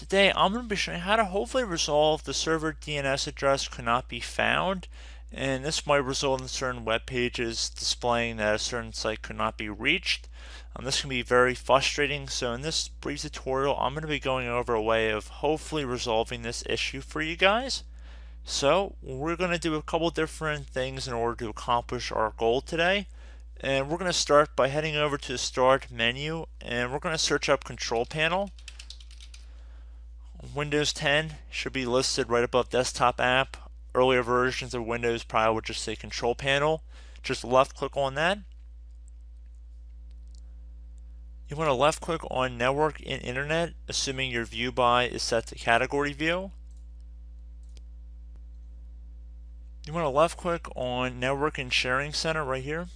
Today I'm going to be showing you how to hopefully resolve the server DNS address could not be found, and this might result in certain web pages displaying that a certain site could not be reached. This can be very frustrating, so in this brief tutorial I'm going to be going over a way of hopefully resolving this issue for you guys. So we're going to do a couple different things in order to accomplish our goal today. And we're going to start by heading over to the Start menu, and we're going to search up Control Panel. Windows 10 should be listed right above Desktop App. Earlier versions of Windows probably would just say Control Panel. Just left click on that. You want to left click on Network and Internet, assuming your view by is set to Category View. You want to left click on Network and Sharing Center right here.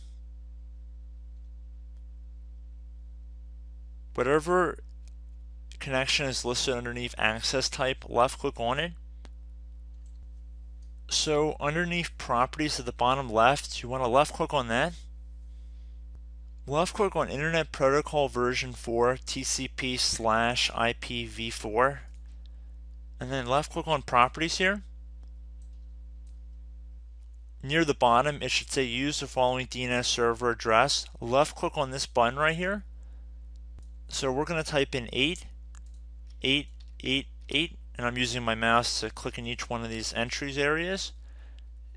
Whatever connection is listed underneath access type, left click on it. So underneath properties at the bottom left, you want to left click on that. Left click on Internet Protocol version 4 TCP/IPv4, and then left click on properties here. Near the bottom it should say use the following DNS server address. Left click on this button right here. So we're going to type in 8.8.8.8, and I'm using my mouse to click in each one of these entries areas.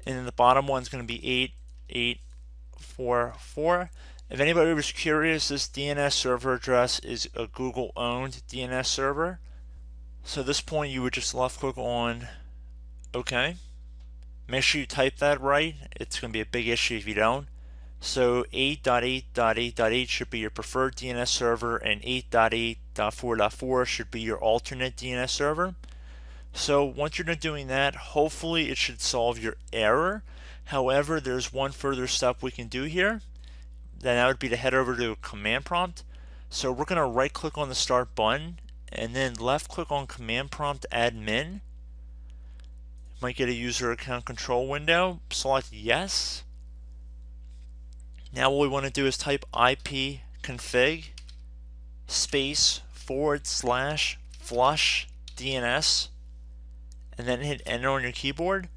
And then the bottom one's going to be 8844. If anybody was curious, this DNS server address is a Google owned DNS server. So at this point you would just left click on OK. Make sure you type that right. It's going to be a big issue if you don't. So 8.8.8.8 should be your preferred DNS server, and 8.8.4.4 should be your alternate DNS server. So once you're done doing that, hopefully it should solve your error. However, there's one further step we can do here. Then that would be to head over to Command Prompt. So we're going to right click on the Start button and then left click on Command Prompt Admin. Might get a user account control window. Select Yes. Now what we want to do is type ipconfig /flush DNS and then hit enter on your keyboard.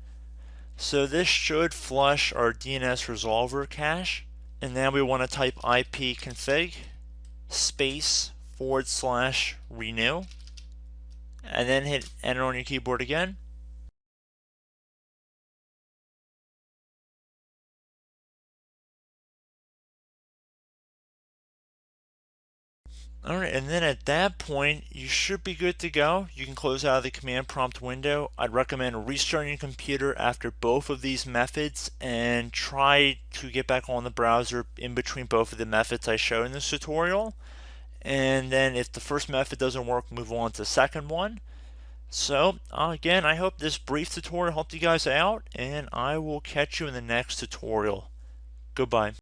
So this should flush our DNS resolver cache. And then we want to type ipconfig /renew and then hit enter on your keyboard again. Alright, and then at that point you should be good to go. You can close out of the command prompt window. I'd recommend restarting your computer after both of these methods and try to get back on the browser in between both of the methods I showed in this tutorial. And then if the first method doesn't work, move on to the second one. So again, I hope this brief tutorial helped you guys out, and I will catch you in the next tutorial. Goodbye.